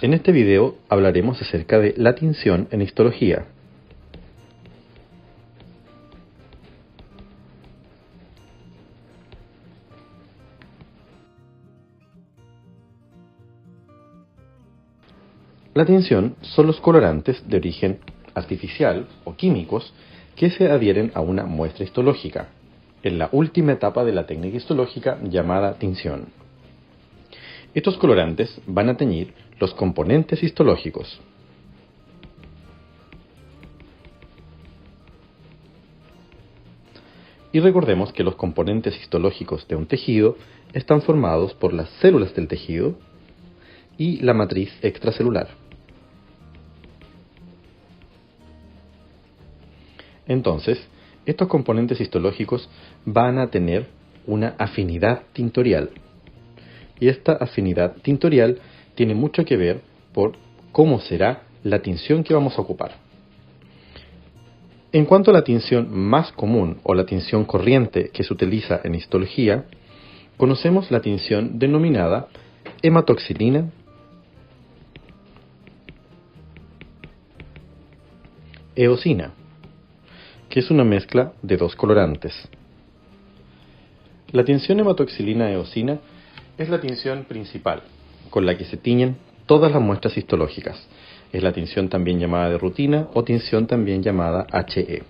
En este video hablaremos acerca de la tinción en histología. La tinción son los colorantes de origen artificial o químicos que se adhieren a una muestra histológica, en la última etapa de la técnica histológica llamada tinción. Estos colorantes van a teñir los componentes histológicos. Y recordemos que los componentes histológicos de un tejido están formados por las células del tejido y la matriz extracelular. Entonces, estos componentes histológicos van a tener una afinidad tintorial. Y esta afinidad tintorial tiene mucho que ver por cómo será la tinción que vamos a ocupar. En cuanto a la tinción más común o la tinción corriente que se utiliza en histología, conocemos la tinción denominada hematoxilina, eosina, que es una mezcla de dos colorantes. La tinción hematoxilina-eosina es la tinción principal con la que se tiñen todas las muestras histológicas. Es la tinción también llamada de rutina o tinción también llamada HE.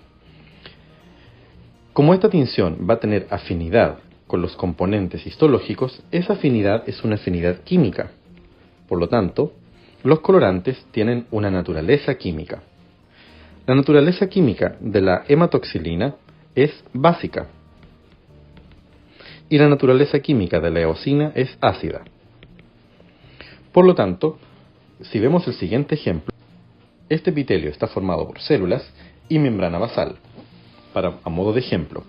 Como esta tinción va a tener afinidad con los componentes histológicos, esa afinidad es una afinidad química. Por lo tanto, los colorantes tienen una naturaleza química. La naturaleza química de la hematoxilina es básica y la naturaleza química de la eosina es ácida. Por lo tanto, si vemos el siguiente ejemplo, este epitelio está formado por células y membrana basal. A modo de ejemplo,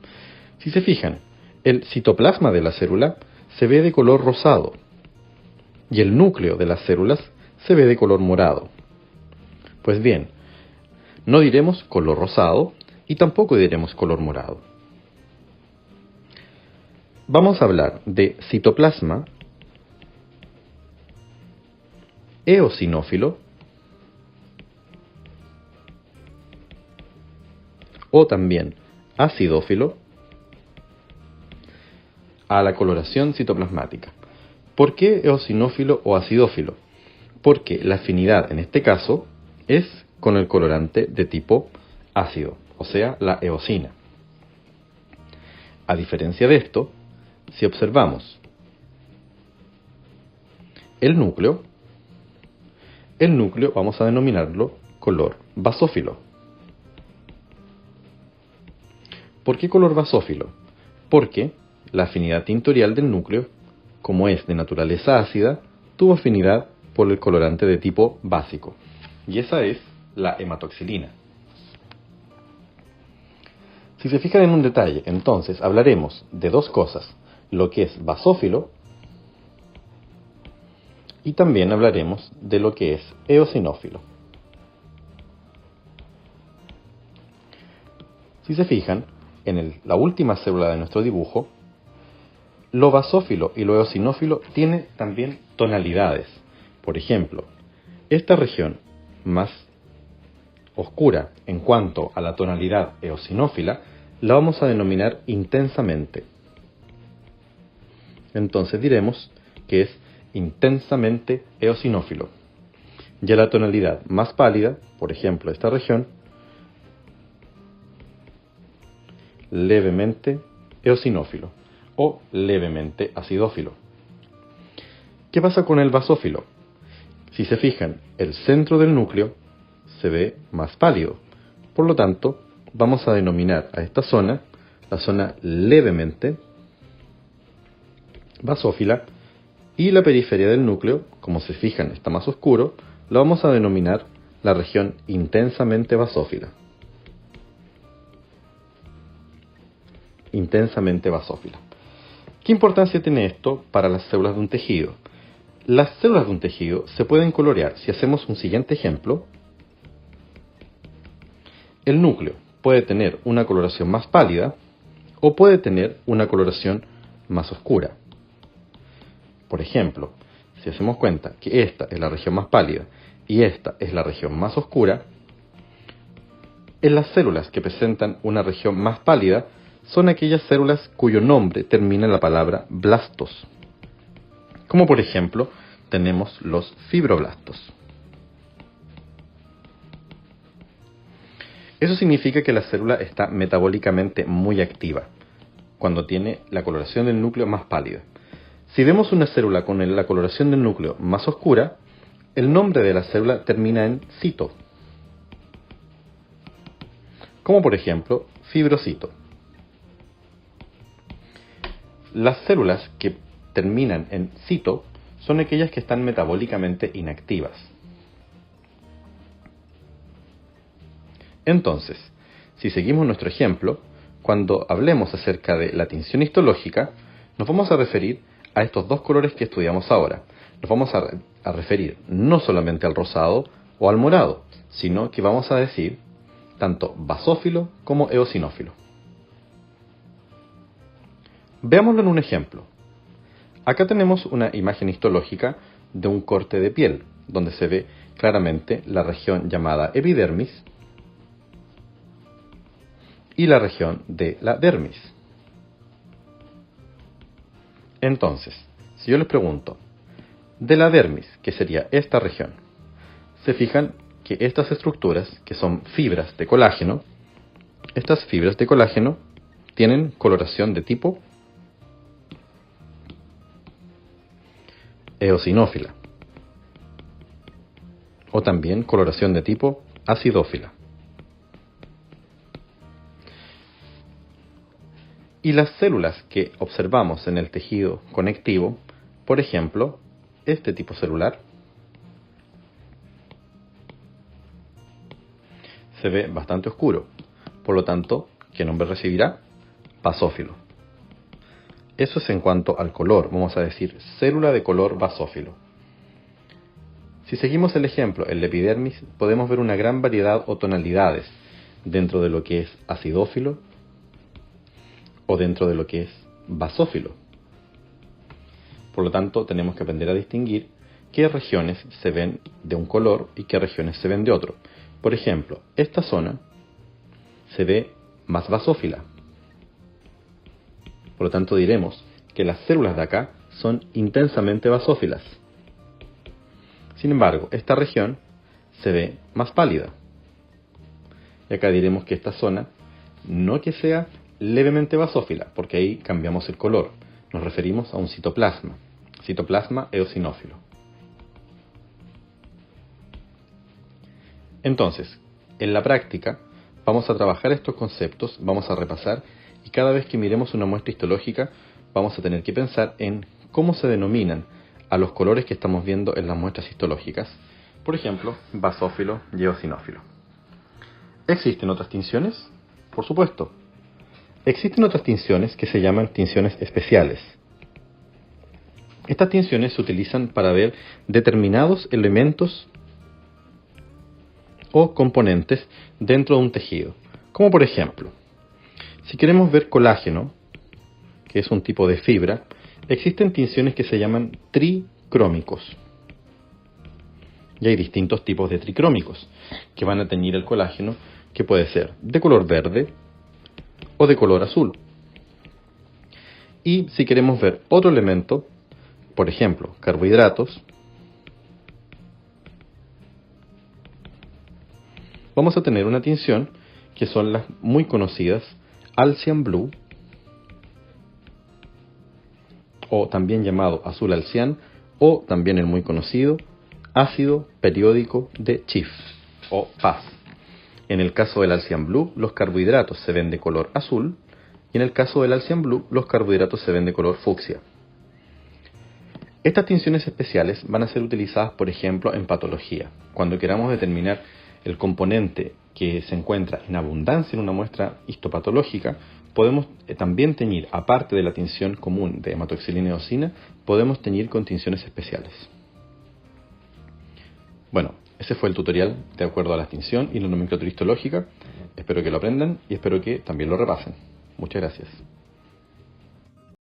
si se fijan, el citoplasma de la célula se ve de color rosado y el núcleo de las células se ve de color morado. Pues bien, no diremos color rosado y tampoco diremos color morado. Vamos a hablar de citoplasma eosinófilo o también acidófilo a la coloración citoplasmática. ¿Por qué eosinófilo o acidófilo? Porque la afinidad en este caso es con el colorante de tipo ácido, o sea, la eosina. A diferencia de esto, si observamos el núcleo vamos a denominarlo color basófilo. ¿Por qué color basófilo? Porque la afinidad tintorial del núcleo, como es de naturaleza ácida, tuvo afinidad por el colorante de tipo básico, y esa es la hematoxilina. Si se fijan en un detalle, entonces hablaremos de dos cosas, lo que es basófilo y también hablaremos de lo que es eosinófilo. Si se fijan, en la última célula de nuestro dibujo, lo basófilo y lo eosinófilo tienen también tonalidades. Por ejemplo, esta región más oscura en cuanto a la tonalidad eosinófila la vamos a denominar intensamente. Entonces diremos que es intensamente eosinófilo. Ya la tonalidad más pálida, por ejemplo esta región, levemente eosinófilo o levemente acidófilo. ¿Qué pasa con el basófilo? Si se fijan, el centro del núcleo se ve más pálido. Por lo tanto, vamos a denominar a esta zona la zona levemente basófila, y la periferia del núcleo, como se fijan está más oscuro, la vamos a denominar la región intensamente basófila. Intensamente basófila. ¿Qué importancia tiene esto para las células de un tejido? Las células de un tejido se pueden colorear. Si hacemos un siguiente ejemplo, el núcleo puede tener una coloración más pálida o puede tener una coloración más oscura. Por ejemplo, si hacemos cuenta que esta es la región más pálida y esta es la región más oscura, en las células que presentan una región más pálida son aquellas células cuyo nombre termina en la palabra blastos. Como por ejemplo, tenemos los fibroblastos. Eso significa que la célula está metabólicamente muy activa, cuando tiene la coloración del núcleo más pálida. Si vemos una célula con la coloración del núcleo más oscura, el nombre de la célula termina en cito. Como por ejemplo, fibrocito. Las células que terminan en cito son aquellas que están metabólicamente inactivas. Entonces, si seguimos nuestro ejemplo, cuando hablemos acerca de la tinción histológica, nos vamos a referir a estos dos colores que estudiamos ahora. Nos vamos a referir no solamente al rosado o al morado, sino que vamos a decir tanto basófilo como eosinófilo. Veámoslo en un ejemplo. Acá tenemos una imagen histológica de un corte de piel, donde se ve claramente la región llamada epidermis y la región de la dermis. Entonces, si yo les pregunto, de la dermis, que sería esta región, se fijan que estas estructuras, que son fibras de colágeno, estas fibras de colágeno tienen coloración de tipo eosinófila, o también coloración de tipo acidófila. Y las células que observamos en el tejido conectivo, por ejemplo, este tipo celular, se ve bastante oscuro. Por lo tanto, ¿qué nombre recibirá? Basófilo. Eso es en cuanto al color, vamos a decir célula de color basófilo. Si seguimos el ejemplo en la epidermis, podemos ver una gran variedad o tonalidades dentro de lo que es acidófilo o dentro de lo que es basófilo. Por lo tanto, tenemos que aprender a distinguir qué regiones se ven de un color y qué regiones se ven de otro. Por ejemplo, esta zona se ve más basófila. Por lo tanto, diremos que las células de acá son intensamente basófilas. Sin embargo, esta región se ve más pálida. Y acá diremos que esta zona no que sea levemente basófila, porque ahí cambiamos el color. Nos referimos a un citoplasma eosinófilo. Entonces, en la práctica, vamos a trabajar estos conceptos, vamos a repasar, y cada vez que miremos una muestra histológica, vamos a tener que pensar en cómo se denominan a los colores que estamos viendo en las muestras histológicas. Por ejemplo, basófilo y eosinófilo. ¿Existen otras tinciones? Por supuesto. Existen otras tinciones que se llaman tinciones especiales. Estas tinciones se utilizan para ver determinados elementos o componentes dentro de un tejido. Como por ejemplo, si queremos ver colágeno, que es un tipo de fibra, existen tinciones que se llaman tricrómicos. Y hay distintos tipos de tricrómicos que van a teñir el colágeno, que puede ser de color verde o de color azul. Y si queremos ver otro elemento, por ejemplo, carbohidratos, vamos a tener una tinción que son las muy conocidas Alcian Blue, o también llamado azul alcián, o también el muy conocido ácido periódico de Schiff, o PAS. En el caso del Alcian Blue, los carbohidratos se ven de color azul, y en el caso del Alcian Blue, los carbohidratos se ven de color fucsia. Estas tinciones especiales van a ser utilizadas, por ejemplo, en patología. Cuando queramos determinar el componente que se encuentra en abundancia en una muestra histopatológica, podemos también teñir, aparte de la tinción común de hematoxilina y eosina, podemos teñir con tinciones especiales. Bueno, ese fue el tutorial de acuerdo a la tinción y la nomenclatura histológica. Espero que lo aprendan y espero que también lo repasen. Muchas gracias.